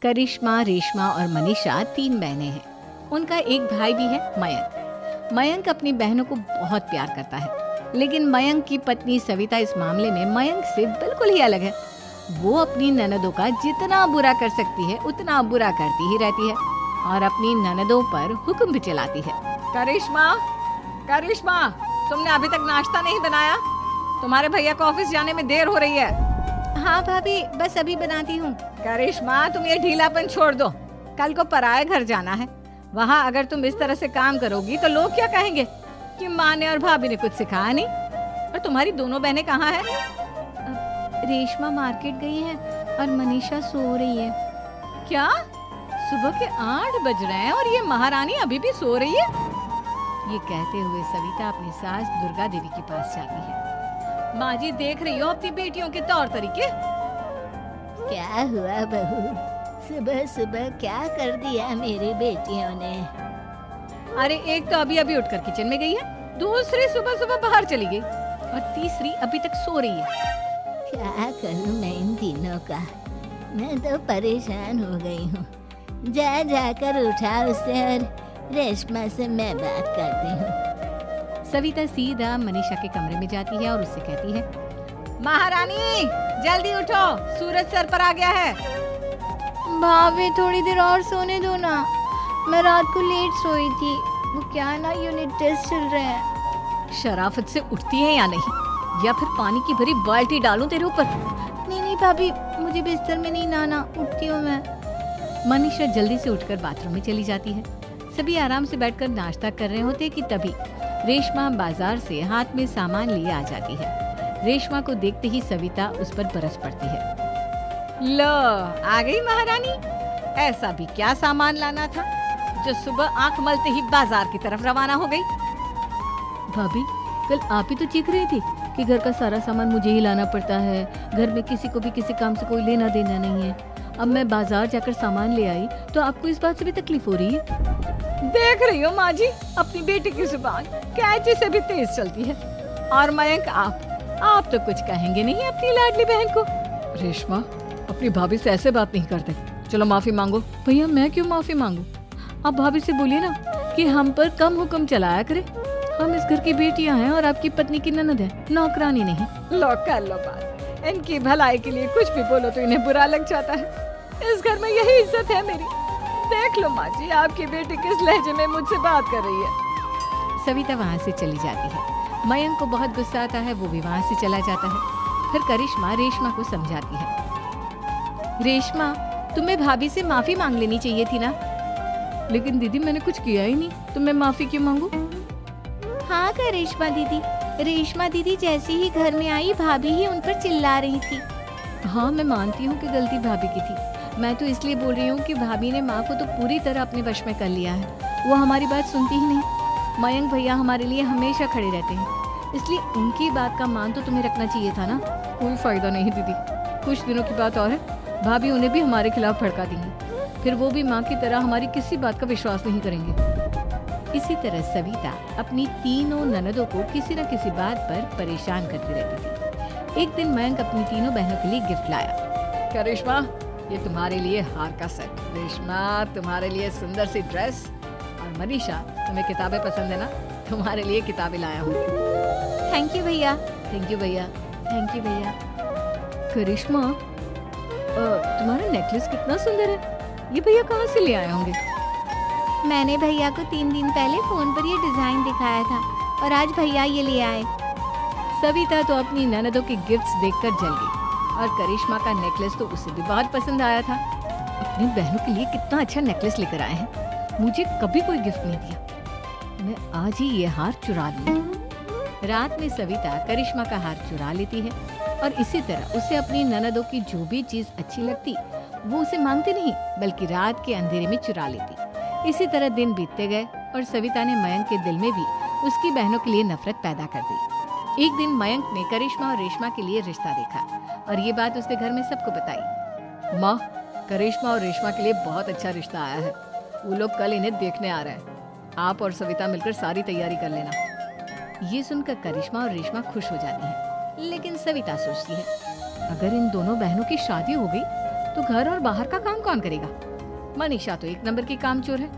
करिश्मा, रेशमा और मनीषा 3 बहनें हैं। उनका एक भाई भी है, मयंक। मयंक अपनी बहनों को बहुत प्यार करता है, लेकिन मयंक की पत्नी सविता इस मामले में मयंक से बिल्कुल ही अलग है। वो अपनी ननदों का जितना बुरा कर सकती है उतना बुरा करती ही रहती है और अपनी ननदों पर हुक्म भी चलाती है। करिश्मा, करिश्मा, तुमने अभी तक नाश्ता नहीं बनाया? तुम्हारे भैया को ऑफिस जाने में देर हो रही है। हाँ भाभी, बस अभी बनाती हूँ। करिश्मा, तुम ये ढीलापन छोड़ दो। कल को पराये घर जाना है। वहाँ अगर तुम इस तरह से काम करोगी तो लोग क्या कहेंगे कि माँ ने और भाभी ने कुछ सिखाया नहीं। और तुम्हारी दोनों बहनें कहाँ हैं? रेशमा मार्केट गई है और मनीषा सो रही है। क्या? सुबह के 8 बज रहे हैं और ये महारानी अभी भी सो रही है? ये कहते हुए सविता अपनी सास दुर्गा देवी के पास जाती है। माँ जी, देख रही हो अपनी बेटियों के तौर तरीके? क्या हुआ बहू, सुबह सुबह क्या कर दिया मेरी बेटियों ने? अरे एक तो अभी अभी उठकर किचन में गई है, दूसरी सुबह सुबह बाहर चली गई और तीसरी अभी तक सो रही है। क्या करूं मैं इन तीनों का? मैं तो परेशान हो गई हूँ। जा जाकर उठा उसे और रेशमा से मैं बात करती हूँ। सविता सीधा मनीषा के कमरे में जाती है और उससे कहती है, महारानी जल्दी उठो, सूरज सर पर आ गया है। भाभी थोड़ी देर और सोने दो ना, मैं रात को लेट सोई थी। वो क्या है ना, यूनिट टेस्ट चल रहे हैं। शराफत से उठती है या नहीं, या फिर पानी की भरी बाल्टी डालूं तेरे ऊपर? नहीं भाभी, मुझे बिस्तर में नहीं नहाना, उठती हूँ मैं। मनीषा जल्दी से उठकर बाथरूम में चली जाती है। सभी आराम से बैठकर नाश्ता कर रहे होते कि तभी रेशमा बाजार से हाथ में सामान लिए आ जाती है। रेशमा को देखते ही सविता उस पर बरस पड़ती है। लो, आ गई महारानी। ऐसा भी क्या सामान लाना था जो सुबह आंख मलते ही बाजार की तरफ रवाना हो गई? भाभी, कल आप ही तो चीख रही थी कि घर का सारा सामान मुझे ही लाना पड़ता है, घर में किसी को भी किसी काम से कोई लेना देना नहीं है। अब मैं बाजार जाकर सामान ले आई तो आपको इस बात से भी तकलीफ हो रही है? देख रही हो माँ जी, अपनी बेटी की जुबान कैंची से भी तेज चलती है। और मयंक, आप तो कुछ कहेंगे नहीं अपनी लाडली बहन को? रेशमा, अपनी भाभी से ऐसे बात नहीं करते। चलो माफी मांगो। भैया, मैं क्यों माफी मांगू? आप भाभी से बोलिए ना कि हम पर कम हुक्म चलाया करे। हम इस घर की बेटियां हैं और आपकी पत्नी की ननद है, नौकरानी नहीं। लो कर लो बात। इनकी भलाई के लिए कुछ भी बोलो तो इन्हें बुरा लग जाता है। इस घर में यही इज्जत है मेरी। देख लो माँ जी, आपकी बेटी किस लहजे में मुझसे बात कर रही है। सविता वहाँ से चली जाती है। मयंक को बहुत गुस्सा आता है, वो भी वहाँ से चला जाता है। फिर करिश्मा रेशमा को समझाती है, रेशमा, तुम्हें भाभी से माफी मांग लेनी चाहिए थी ना। लेकिन दीदी, मैंने कुछ किया ही नहीं, तो मैं माफी क्यों मांगू? हाँ करिश्मा दीदी, रेशमा दीदी जैसे ही घर में आई भाभी ही उन पर चिल्ला रही थी। हाँ, मैं मानती हूँ कि गलती भाभी की थी। मैं तो इसलिए बोल रही हूँ कि भाभी ने माँ को तो पूरी तरह अपने वश में कर लिया है। वो हमारी बात सुनती ही नहीं। मयंक भैया हमारे लिए हमेशा खड़े रहते हैं, इसलिए उनकी बात का मान तो तुम्हें रखना चाहिए था ना। कोई फायदा नहीं दीदी, कुछ दिनों की बात और है, भाभी उन्हें भी हमारे खिलाफ भड़का देंगी। फिर वो भी माँ की तरह हमारी किसी बात का विश्वास नहीं करेंगे। इसी तरह सविता अपनी तीनों ननदों को किसी न किसी बात पर परेशान करती रहती थी। एक दिन मयंक अपनी तीनों बहनों के लिए गिफ्ट लाया। करिश्मा, ये तुम्हारे लिए हार का सेट। रेशमा, तुम्हारे लिए सुंदर सी ड्रेस। और मनीषा, तुम्हें किताबें पसंद है ना, तुम्हारे लिए किताबें लाया हूँ। थैंक यू भैया। थैंक यू भैया। थैंक यू भैया। करिश्मा, तुम्हारा नेकलेस कितना सुंदर है, ये भैया कहाँ से ले आए होंगे? मैंने भैया को 3 दिन पहले फोन पर ये डिजाइन दिखाया था और आज भैया ये ले आए। सविता तो अपनी ननदों के गिफ्ट्स देखकर जल गई और करिश्मा का नेकलेस तो उसे भी बहुत पसंद आया था। अपनी बहनों के लिए कितना अच्छा नेकलेस लेकर आए हैं, मुझे कभी कोई गिफ्ट नहीं दिया। मैं आज ही ये हार चुरा लूं। रात में सविता करिश्मा का हार चुरा लेती है और इसी तरह उसे अपनी ननदों की जो भी चीज अच्छी लगती वो उसे मांगती नहीं, बल्कि रात के अंधेरे में चुरा लेती। इसी तरह दिन बीतते गए और सविता ने मयंक के दिल में भी उसकी बहनों के लिए नफरत पैदा कर दी। एक दिन मयंक ने करिश्मा और रेशमा के लिए रिश्ता देखा और ये बात उसने घर में सबको बताई। माँ, करिश्मा और रेशमा के लिए बहुत अच्छा रिश्ता आया है। वो लोग कल इन्हें देखने आ रहे हैं। आप और सविता मिलकर सारी तैयारी कर लेना। ये सुनकर करिश्मा और रेशमा खुश हो जाती हैं, लेकिन सविता सोचती है, अगर इन दोनों बहनों की शादी हो गई तो घर और बाहर का काम कौन करेगा? मनीषा तो एक नंबर की कामचोर है,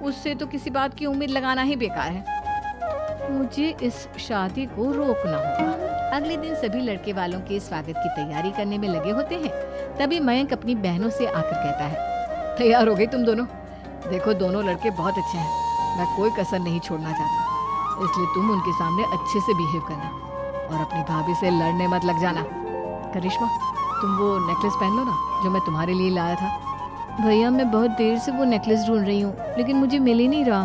उससे तो किसी बात की उम्मीद लगाना ही बेकार है। मुझे इस शादी को रोकना होगा। अगले दिन सभी लड़के वालों के स्वागत की तैयारी करने में लगे होते हैं। तभी मयंक अपनी बहनों से आकर कहता है, तैयार हो गई तुम दोनों? देखो दोनों लड़के बहुत अच्छे हैं, मैं कोई कसर नहीं छोड़ना चाहता, इसलिए तुम उनके सामने अच्छे से बिहेव करना और अपनी भाभी से लड़ने मत लग जाना। करिश्मा, तुम वो नेकलेस पहन लो ना जो मैं तुम्हारे लिए लाया था। भैया मैं बहुत देर से वो नेकलेस ढूंढ रही हूँ, लेकिन मुझे मिल ही नहीं रहा।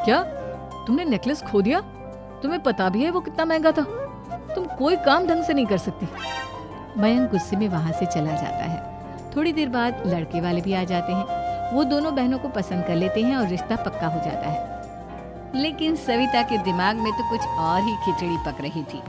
क्या तुमने नेकलेस खो दिया? तुम्हें पता भी है वो कितना महंगा था? तुम कोई काम ढंग से नहीं कर सकती। मयंक गुस्से में वहां से चला जाता है। थोड़ी देर बाद लड़के वाले भी आ जाते हैं। वो दोनों बहनों को पसंद कर लेते हैं और रिश्ता पक्का हो जाता है। लेकिन सविता के दिमाग में तो कुछ और ही खिचड़ी पक रही थी।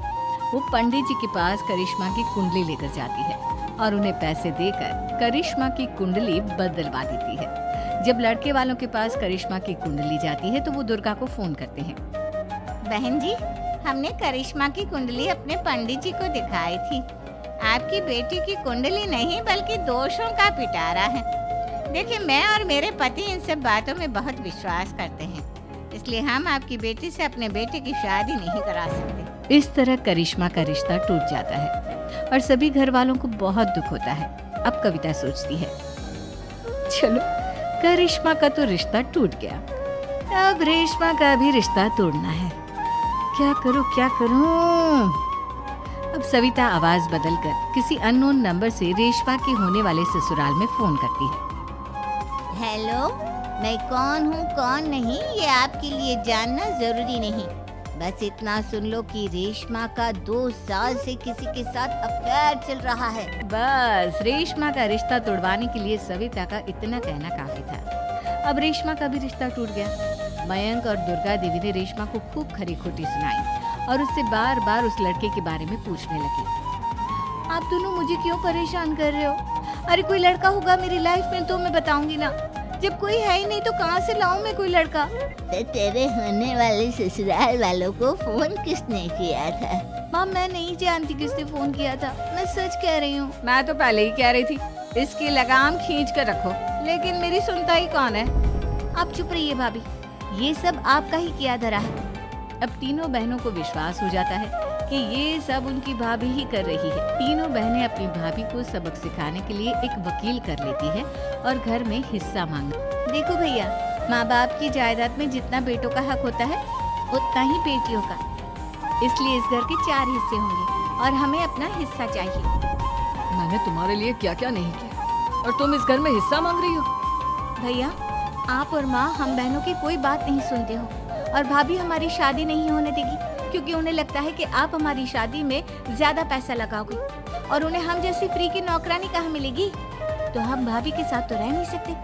वो पंडित जी के पास करिश्मा की कुंडली लेकर जाती है और उन्हें पैसे देकर करिश्मा की कुंडली बदलवा देती है। जब लड़के वालों के पास करिश्मा की कुंडली जाती है तो वो दुर्गा को फोन करते हैं। बहन जी, हमने करिश्मा की कुंडली अपने पंडित जी को दिखाई थी। आपकी बेटी की कुंडली नहीं बल्कि दोषों का पिटारा है। देखिए, मैं और मेरे पति इन सब बातों में बहुत विश्वास करते हैं, इसलिए हम आपकी बेटी से अपने बेटे की शादी नहीं करा सकते। इस तरह करिश्मा का रिश्ता टूट जाता है और सभी घर वालों को बहुत दुख होता है। अब कविता सोचती है, चलो करिश्मा का तो रिश्ता टूट गया, अब रेशमा का भी रिश्ता तोड़ना है। क्या करूं? अब सविता आवाज बदलकर किसी अननोन नंबर से रेशमा के होने वाले ससुराल में फोन करती है। हेलो, मैं कौन हूँ कौन नहीं ये आपके लिए जानना जरूरी नहीं। बस इतना सुन लो कि रेशमा का 2 साल से किसी के साथ अफेयर चल रहा है। बस रेशमा का रिश्ता तोड़वाने के लिए सविता का इतना कहना काफी था। अब रेशमा का भी रिश्ता टूट गया। मयंक और दुर्गा देवी ने रेशमा को खूब खरी खोटी सुनाई और उससे बार बार उस लड़के के बारे में पूछने लगी। आप दोनों मुझे क्यों परेशान कर रहे हो? अरे कोई लड़का होगा मेरी लाइफ में तो मैं बताऊंगी ना, जब कोई है ही नहीं तो कहाँ से लाऊं मैं कोई लड़का? तो तेरे होने वाले ससुराल वालों को फोन किसने किया था? माँ मैं नहीं जानती किसने फोन किया था, मैं सच कह रही हूँ। मैं तो पहले ही कह रही थी इसकी लगाम खींच कर रखो, लेकिन मेरी सुनता ही कौन है। आप चुप रहिए भाभी, ये सब आपका ही किया धरा है। अब तीनों बहनों को विश्वास हो जाता है कि ये सब उनकी भाभी ही कर रही है। तीनों बहनें अपनी भाभी को सबक सिखाने के लिए एक वकील कर लेती है और घर में हिस्सा मांग। देखो भैया, माँ बाप की जायदाद में जितना बेटों का हक होता है उतना ही बेटियों का, इसलिए इस घर के 4 हिस्से होंगे और हमें अपना हिस्सा चाहिए। मैंने तुम्हारे लिए क्या क्या नहीं किया और तुम इस घर में हिस्सा मांग रही हो? भैया, आप और माँ हम बहनों की कोई बात नहीं सुनते हो और भाभी हमारी शादी नहीं होने देगी क्योंकि उन्हें लगता है कि आप हमारी शादी में ज्यादा पैसा लगाओगे और उन्हें हम जैसी फ्री की नौकरानी कहाँ मिलेगी। तो हम भाभी के साथ तो रह नहीं सकते,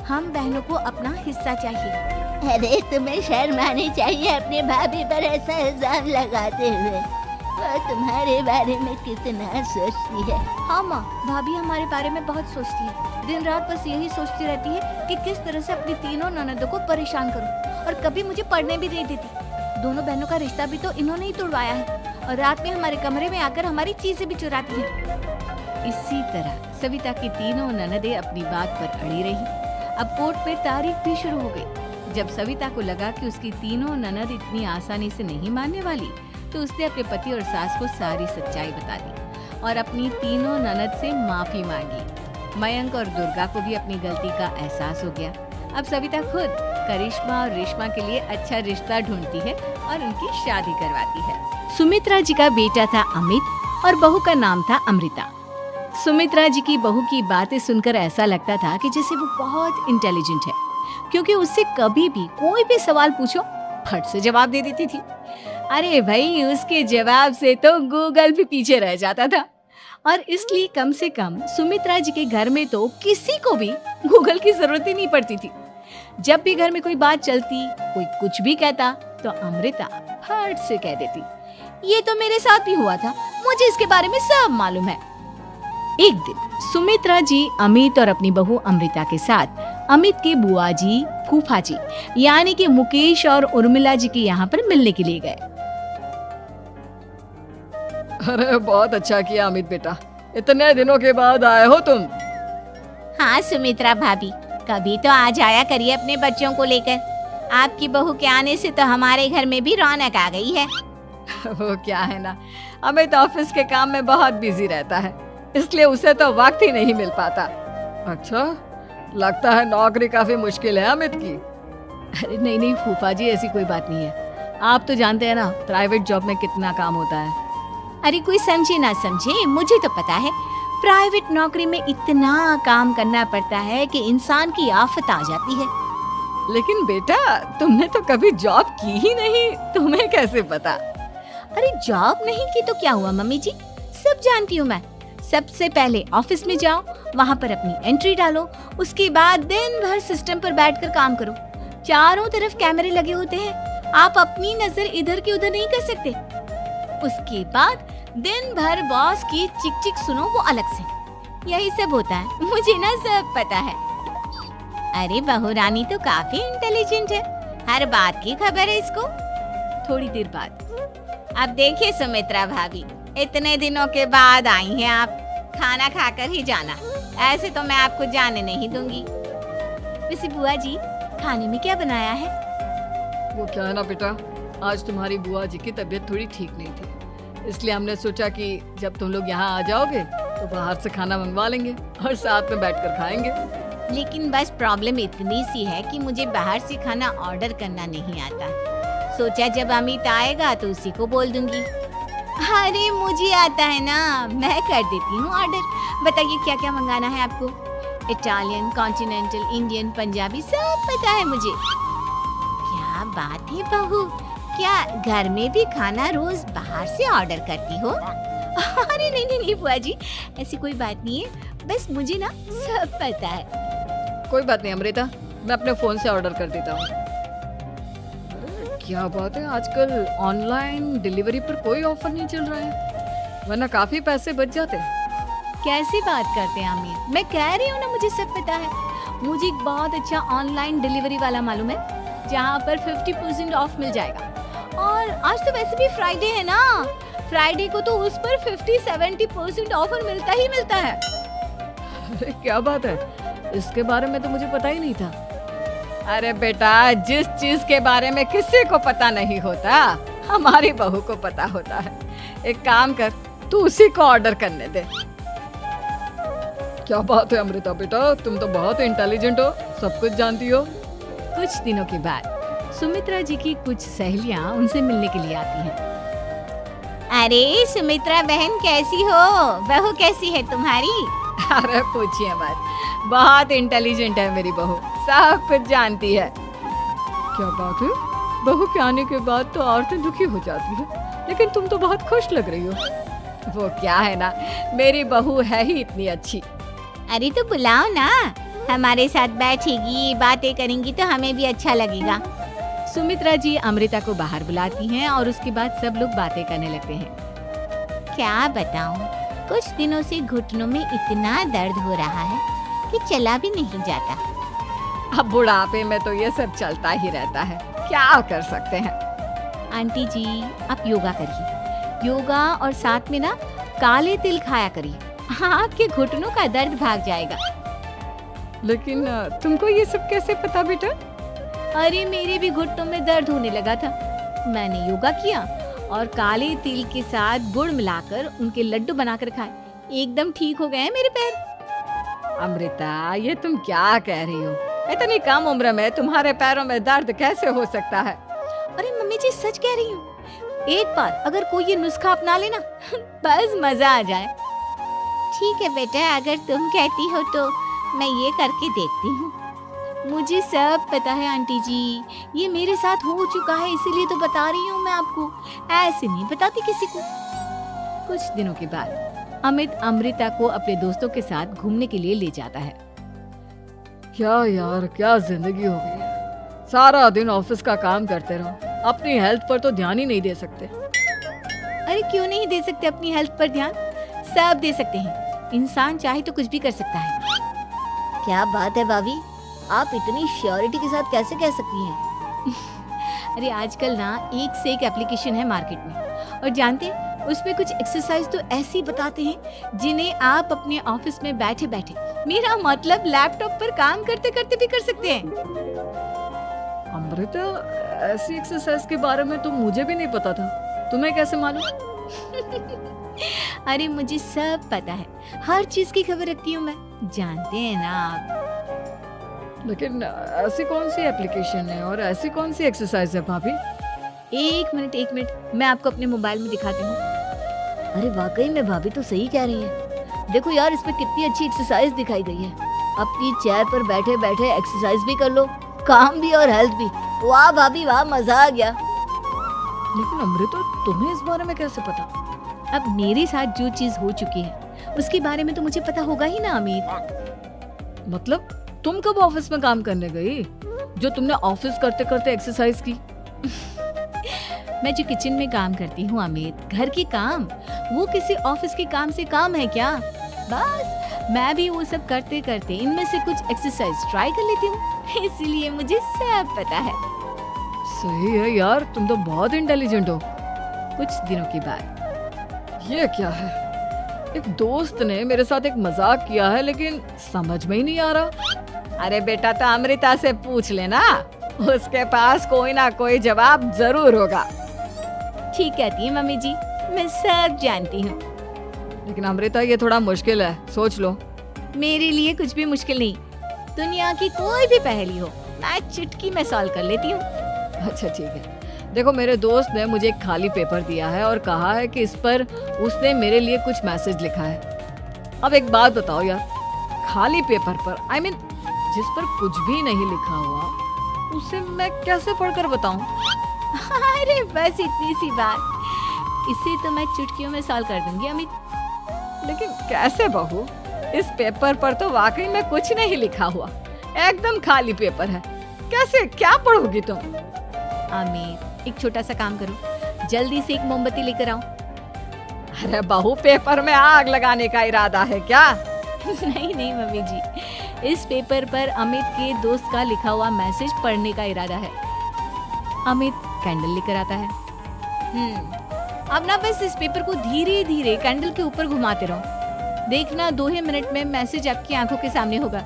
हम बहनों को अपना हिस्सा चाहिए। अरे तुम्हें शर्म आनी चाहिए अपने भाभी पर ऐसा इल्जाम लगाते हुए। वो तुम्हारे बारे में कितना सोचती है। हाँ माँ, भाभी हमारे बारे में बहुत सोचती है। दिन रात बस यही सोचती रहती है कि किस तरह से अपनी तीनों ननदों को परेशान करूं और कभी मुझे पढ़ने भी नहीं देती। दोनों बहनों का रिश्ता भी तो इन्होंने ही तोड़वाया है और रात में हमारे कमरे में आकर हमारी चीजें भी चुराती है। इसी तरह सविता की तीनों ननदें अपनी बात पर अड़ी रही। अब कोर्ट में तारीख भी शुरू हो गई। जब सविता को लगा कि उसकी तीनों ननद इतनी आसानी से नहीं मानने वाली, तो उसने अपने पति और सास को सारी सच्चाई बता दी और अपनी तीनों ननद से माफी मांगी। मयंक और दुर्गा को भी अपनी गलती का एहसास हो गया। अब सविता खुद करिश्मा और रेशमा के लिए अच्छा रिश्ता ढूंढती है और उनकी शादी करवाती है। सुमित्रा जी का बेटा था अमित और बहू का नाम था अमृता। सुमित्रा जी की बहू की बातें सुनकर ऐसा लगता था कि जैसे वो बहुत इंटेलिजेंट है, क्योंकि उससे कभी भी कोई भी सवाल पूछो फट से जवाब दे देती थी। अरे भाई, उसके जवाब से तो गूगल भी पीछे रह जाता था और इसलिए कम से कम सुमित्रा जी के घर में तो किसी को भी गूगल की जरूरत ही नहीं पड़ती थी। जब भी घर में कोई बात चलती, कोई कुछ भी कहता, तो अमृता फट से कह देती, ये तो मेरे साथ भी हुआ था, मुझे इसके बारे में सब मालूम है। एक दिन सुमित्रा जी अमित और अपनी बहू अमृता के साथ अमित के बुआ जी, फूफा जी यानी कि मुकेश और उर्मिला जी के यहाँ पर मिलने के लिए गए। अरे बहुत अच्छा किया अमित बेटा, इतने दिनों के बाद आए हो तुम। हाँ सुमित्रा भाभी, कभी तो आ जाया करिए अपने बच्चों को लेकर। आपकी बहू के आने से तो हमारे घर में भी रौनक आ गई है। वो क्या है ना, अमित ऑफिस के काम में बहुत बिजी रहता है, इसलिए उसे तो वक्त ही नहीं मिल पाता। अच्छा, लगता है नौकरी काफी मुश्किल है अमित की। अरे नहीं नहीं फूफा जी, ऐसी कोई बात नहीं है। आप तो जानते हैं ना प्राइवेट जॉब में कितना काम होता है। अरे कोई समझे ना समझे, मुझे तो पता है प्राइवेट नौकरी में इतना काम करना पड़ता है कि इंसान की आफत आ जाती है। लेकिन बेटा, तुमने तो कभी जॉब की ही नहीं, तुम्हें कैसे पता? अरे जॉब नहीं की तो क्या हुआ मम्मी जी, सब जानती हूँ मैं। सबसे पहले ऑफिस में जाओ, वहाँ पर अपनी एंट्री डालो, उसके बाद दिन भर सिस्टम पर बैठकर काम करो। चारों तरफ कैमरे लगे होते हैं, आप अपनी नजर इधर की उधर नहीं कर सकते। उसके बाद दिन भर बॉस की चिक चिक सुनो, वो अलग से। यही सब होता है, मुझे ना सब पता है। अरे बहू रानी तो काफी इंटेलिजेंट है, हर बात की खबर है इसको। थोड़ी देर बाद अब देखिए सुमित्रा भाभी, इतने दिनों के बाद आई हैं आप, खाना खाकर ही जाना, ऐसे तो मैं आपको जाने नहीं दूंगी। वैसे बुआ जी, खाने में क्या बनाया है? वो क्या है ना बेटा, आज तुम्हारी बुआ जी की तबीयत थोड़ी ठीक नहीं थी, इसलिए हमने सोचा कि जब तुम लोग यहाँ आ जाओगे तो बाहर से खाना मंगवा लेंगे और साथ में बैठकर खाएंगे। लेकिन बस प्रॉब्लम इतनी सी है कि मुझे बाहर से खाना ऑर्डर करना नहीं आता। सोचा जब अमित आएगा तो उसी को बोल दूंगी। अरे मुझे आता है ना, मैं कर देती हूँ ऑर्डर। बताइए क्या क्या मंगाना है आपको? इटालियन, कॉन्टिनेंटल, इंडियन, पंजाबी, सब पता है मुझे। क्या बात है बहू, क्या घर में भी खाना रोज बाहर से ऑर्डर करती हो? अरे नहीं नहीं नहीं बुआ जी, ऐसी कोई बात नहीं है, बस मुझे ना सब पता है। कोई बात नहीं अमृता, मैं अपने फोन से ऑर्डर कर देता हूँ। क्या बात है, आजकल ऑनलाइन डिलीवरी पर कोई ऑफर नहीं चल रहा है, वरना काफी पैसे बच जाते। कैसी बात करते हैं आमिर, मैं कह रही हूँ ना मुझे सब पता है। मुझे एक बहुत अच्छा ऑनलाइन डिलीवरी वाला मालूम है, जहाँ पर 50% ऑफ मिल जाएगा। और आज तो वैसे भी फ्राइडे है ना, फ्राइडे को तो उस पर 50-70% ऑफर मिलता ही मिलता है। अरे क्या बात है, इसके बारे में तो मुझे पता ही नहीं था। अरे बेटा, जिस चीज के बारे में किसी को पता नहीं होता, हमारी बहू को पता होता है। एक काम कर, तू उसी को ऑर्डर करने दे। क्या बात है अमृता बेटा, तुम तो बहुत इंटेलिजेंट हो, सब कुछ जानती हो। कुछ दिनों के बाद सुमित्रा जी की कुछ सहेलियां उनसे मिलने के लिए आती हैं। अरे सुमित्रा बहन कैसी हो, बहू कैसी है तुम्हारी? अरे पूछिए मत, बहुत इंटेलिजेंट है मेरी बहू, सब कुछ जानती है। क्या बात है, बहू के आने के बाद तो औरतें दुखी हो जाती है, लेकिन तुम तो बहुत खुश लग रही हो। वो क्या है ना, मेरी बहू है ही इतनी अच्छी। अरे तो बुलाओ ना, हमारे साथ बैठेगी, बातें करेंगी तो हमें भी अच्छा लगेगा। सुमित्रा जी अमृता को बाहर बुलाती हैं और उसके बाद सब लोग बातें करने लगते हैं। क्या बताऊं, कुछ दिनों से घुटनों में इतना दर्द हो रहा है कि चला भी नहीं जाता। अब बुढ़ापे में तो ये सब चलता ही रहता है, क्या कर सकते हैं। आंटी जी, आप योगा करिए, योगा और साथ में ना काले तिल खाया करिए, आपके घुटनों का दर्द भाग जाएगा। लेकिन तुमको ये सब कैसे पता बेटा? अरे मेरे भी घुटनों में दर्द होने लगा था, मैंने योगा किया और काले तिल के साथ गुड़ मिलाकर उनके लड्डू बनाकर खाए, एकदम ठीक हो गए हैं मेरे पैर। अमृता, ये तुम क्या कह रही हो? इतनी कम उम्र में तुम्हारे पैरों में दर्द कैसे हो सकता है? अरे मम्मी जी सच कह रही हूँ, एक बार अगर कोई ये नुस्खा अपना लेना बस मजा आ जाए। ठीक है बेटा, अगर तुम कहती हो तो मैं ये करके देखती हूँ। मुझे सब पता है आंटी जी, ये मेरे साथ हो चुका है, इसीलिए तो बता रही हूँ मैं आपको, ऐसे नहीं बताती किसी को। कुछ दिनों के बाद अमित अमृता को अपने दोस्तों के साथ घूमने के लिए ले जाता है। क्या यार, क्या जिंदगी हो गई है, सारा दिन ऑफिस का काम करते रहो, अपनी हेल्थ पर तो ध्यान ही नहीं दे सकते। अरे क्यों नहीं दे सकते अपनी हेल्थ पर ध्यान, सब दे सकते हैं, इंसान चाहे तो कुछ भी कर सकता है। क्या बात है भाभी, आप इतनी श्योरिटी के साथ कैसे कह सकती हैं? अरे आजकल ना एक से एक एप्लीकेशन है मार्केट में, और जानते उसमें कुछ एक्सरसाइज तो ऐसी बताते हैं जिन्हें आप अपने ऑफिस में बैठे बैठे, मेरा मतलब लैपटॉप पर काम करते करते भी कर सकते हैं। अमृता, ऐसी एक्सरसाइज के बारे में तो मुझे भी नहीं पता था, तुम्हें कैसे मालूम? अरे मुझे सब पता है, हर चीज की खबर रखती हूँ मैं, जानते हैं ना आप। लेकिन ऐसी कौन सी एप्लीकेशन है और ऐसी कौन सी एक्सरसाइज है भाभी? एक मिनट, मैं आपको अपने मोबाइल में दिखाती हूँ। अरे वाकई में भाभी तो सही कह रही है। देखो यार, इसमें कितनी अच्छी एक्सरसाइज दिखाई गई है। अपनी चेयर पर बैठे बैठे एक्सरसाइज भी कर लो, काम भी और हेल्थ भी। वाह भाभी वाह, मजा आ गया। लेकिन अमृता, तुम्हें इस बारे में कैसे पता? अब मेरे साथ जो चीज हो चुकी है उसके बारे में तो मुझे पता होगा ही ना अमित। मतलब तुम कब ऑफिस में काम करने गई जो तुमने ऑफिस करते करते एक्सरसाइज की? मैं जो किचन में काम करती हूँ अमित, घर के काम, वो किसी ऑफिस के काम से काम है क्या? बस मैं भी वो सब करते करते इनमें से कुछ एक्सरसाइज ट्राई कर लेती हूँ, इसीलिए मुझे सब पता है। सही है यार, तुम तो बहुत इंटेलिजेंट हो। कुछ दिनों के बाद ये क्या है? एक दोस्त ने मेरे साथ एक मजाक किया है, लेकिन समझ में ही नहीं आ रहा। अरे बेटा, तो अमृता से पूछ लेना, उसके पास कोई ना कोई जवाब जरूर होगा। ठीक कहती है मम्मी जी, मैं सब जानती हूँ। लेकिन अमृता, ये थोड़ा मुश्किल है, सोच लो। मेरे लिए कुछ भी मुश्किल नहीं, दुनिया की कोई भी पहेली हो मैं चुटकी में सॉल्व कर लेती हूँ। अच्छा ठीक है, देखो मेरे दोस्त ने मुझे एक खाली पेपर दिया है और कहा है कि इस पर उसने मेरे लिए कुछ मैसेज लिखा है। अब एक बात बताओ यार, खाली पेपर पर, I mean, जिस पर कुछ भी नहीं लिखा हुआ, उसे मैं कैसे पढ़कर बताऊं? अरे बस इतनी सी बात, इसे तो मैं चुटकियों में सॉल्व कर दूंगी अमित। लेकिन कैसे बहू? इस पेपर पर तो वाकई में कुछ नहीं लिखा हुआ, एकदम खाली पेपर है, कैसे क्या पढ़ोगी तुम? अमित, एक छोटा सा काम करो, जल्दी से एक मोमबत्ती लेकर आओ। अरे बहू, पेपर में आग लगाने का इरादा है क्या? नहीं मम्मी जी, इस पेपर पर अमित के दोस्त का लिखा हुआ मैसेज पढ़ने का इरादा है। अमित कैंडल लेकर आता है। अब ना बस इस पेपर को धीरे धीरे कैंडल के ऊपर घुमाते रहो, देखना 2 ही मिनट में मैसेज आपकी आंखों के सामने होगा।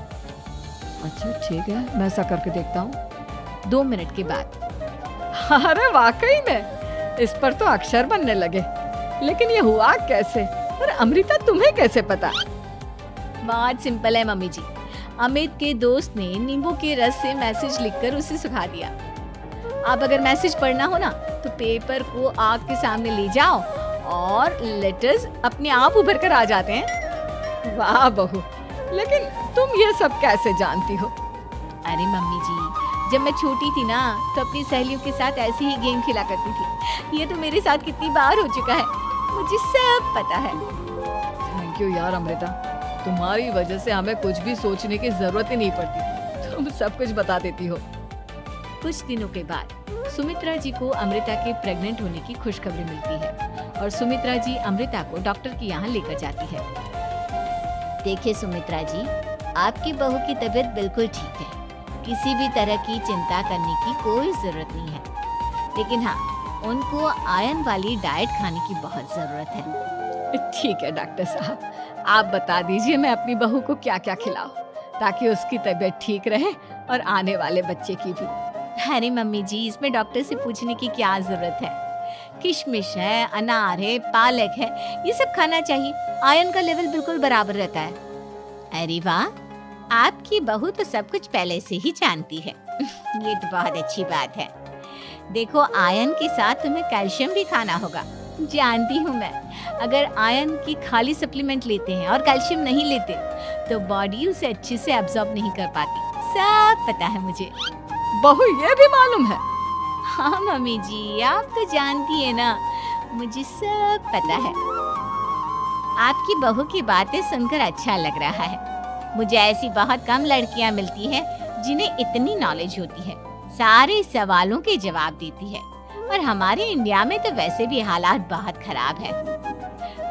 अच्छा ठीक है, मैं ऐसा करके देखता हूँ। 2 मिनट के बाद। अरे वाकई में इस पर तो अक्षर बनने लगे, लेकिन ये हुआ कैसे? और अमृता, तुम्हें कैसे पता? बहुत सिंपल है मम्मी जी, अमित के दोस्त ने नींबू के रस से मैसेज लिखकर उसे सुखा दिया। अब अगर मैसेज पढ़ना हो ना तो पेपर को आग के सामने ले जाओ और लेटर्स अपने आप उभर कर आ जाते हैं। वाह बहू, लेकिन तुम ये सब कैसे जानती हो? अरे मम्मी जी, जब मैं छोटी थी ना तो अपनी सहेलियों के साथ ऐसे ही गेम खेला करती थी। ये तो मेरे साथ कितनी बार हो चुका है, मुझे सब पता है। थैंक यू यार अमृता, तुम्हारी वजह से हमें कुछ भी सोचने की जरूरत ही नहीं पड़ती, तुम सब कुछ बता देती हो। कुछ दिनों के बाद सुमित्रा जी को अमृता के प्रेग्नेंट होने की खुशखबरी मिलती है और सुमित्रा जी अमृता को डॉक्टर के यहाँ लेकर जाती है। देखिए सुमित्रा जी, आपकी बहू की तबीयत बिल्कुल ठीक है, किसी भी तरह की चिंता करने की कोई जरूरत नहीं है। लेकिन हाँ, उनको आयरन वाली डाइट खाने की बहुत जरूरत है। ठीक है डॉक्टर साहब, आप बता दीजिए मैं अपनी बहू को क्या क्या खिलाऊं ताकि उसकी तबीयत ठीक रहे और आने वाले बच्चे की भी। अरे मम्मी जी, इसमें डॉक्टर से पूछने की क्या जरूरत है? किशमिश है, अनार है, पालक है, ये सब खाना चाहिए, आयरन का लेवल बिल्कुल बराबर रहता है। अरे वाह, आपकी बहू तो सब कुछ पहले से ही जानती है। ये तो बहुत अच्छी बात है। देखो, आयरन के साथ तुम्हें कैल्शियम भी खाना होगा। जानती हूँ मैं, अगर आयरन की खाली सप्लीमेंट लेते हैं और कैल्शियम नहीं लेते तो बॉडी उसे अच्छे से एब्जॉर्ब नहीं कर पाती, सब पता है मुझे। बहू, ये भी मालूम है? हाँ मम्मी जी, आप तो जानती है ना, मुझे सब पता है। आपकी बहू की बातें सुनकर अच्छा लग रहा है। मुझे ऐसी बहुत कम लड़कियां मिलती हैं जिन्हें इतनी नॉलेज होती है, सारे सवालों के जवाब देती है। और हमारे इंडिया में तो वैसे भी हालात बहुत खराब है।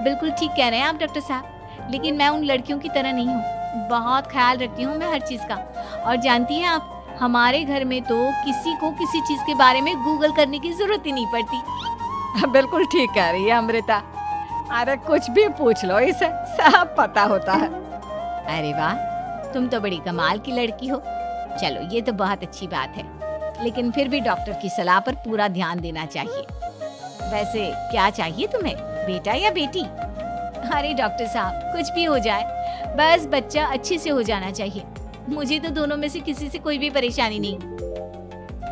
बिल्कुल ठीक कह रहे हैं आप डॉक्टर साहब, लेकिन मैं उन लड़कियों की तरह नहीं हूँ, बहुत ख्याल रखती हूँ मैं हर चीज का। और जानती हैं आप, हमारे घर में तो किसी को किसी चीज के बारे में गूगल करने की जरूरत ही नहीं पड़ती। बिल्कुल ठीक कह रही है अमृता। अरे कुछ भी पूछ लो, इसे सब पता होता है। अरे वाह, तुम तो बड़ी कमाल की लड़की हो। चलो ये तो बहुत अच्छी बात है, लेकिन फिर भी डॉक्टर की सलाह पर पूरा ध्यान देना चाहिए। वैसे क्या चाहिए तुम्हें, बेटा या बेटी? अरे डॉक्टर साहब, कुछ भी हो जाए, बस बच्चा अच्छे से हो जाना चाहिए। मुझे तो दोनों में से किसी से कोई भी परेशानी नहीं।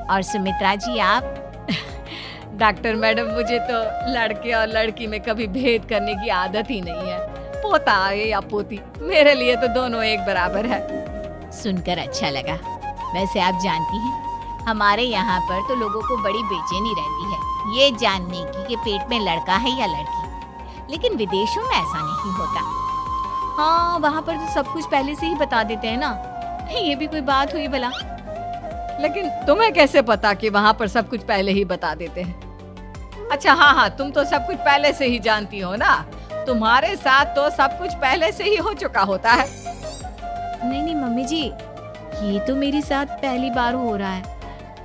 और सुमित्रा जी आप? डॉक्टर मैडम, मुझे तो लड़के और लड़की में कभी भेद करने की आदत ही नहीं है। पोता आए या पोती, मेरे लिए तो दोनों एक बराबर है। सुनकर अच्छा लगा। वैसे आप जानती हैं, हमारे यहाँ पर तो लोगों को बड़ी बेचैनी रहती है ये जानने की कि पेट में लड़का है या लड़की, लेकिन विदेशों में ऐसा नहीं होता। हाँ, वहाँ पर तो सब कुछ पहले से ही बता देते हैं ना। ये भी कोई बात हुई भला? लेकिन तुम्हें कैसे पता कि वहाँ पर सब कुछ पहले ही बता देते हैं? अच्छा हाँ, तुम तो सब कुछ पहले से ही जानती हो ना। तुम्हारे साथ तो सब कुछ पहले से ही हो चुका होता है। नहीं मम्मी जी, ये तो मेरे साथ पहली बार हो रहा है,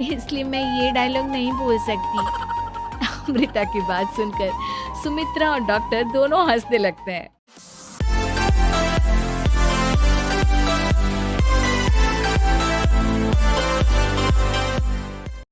इसलिए मैं ये डायलॉग नहीं बोल सकती। अमृता की बात सुनकर सुमित्रा और डॉक्टर दोनों हंसने लगते हैं।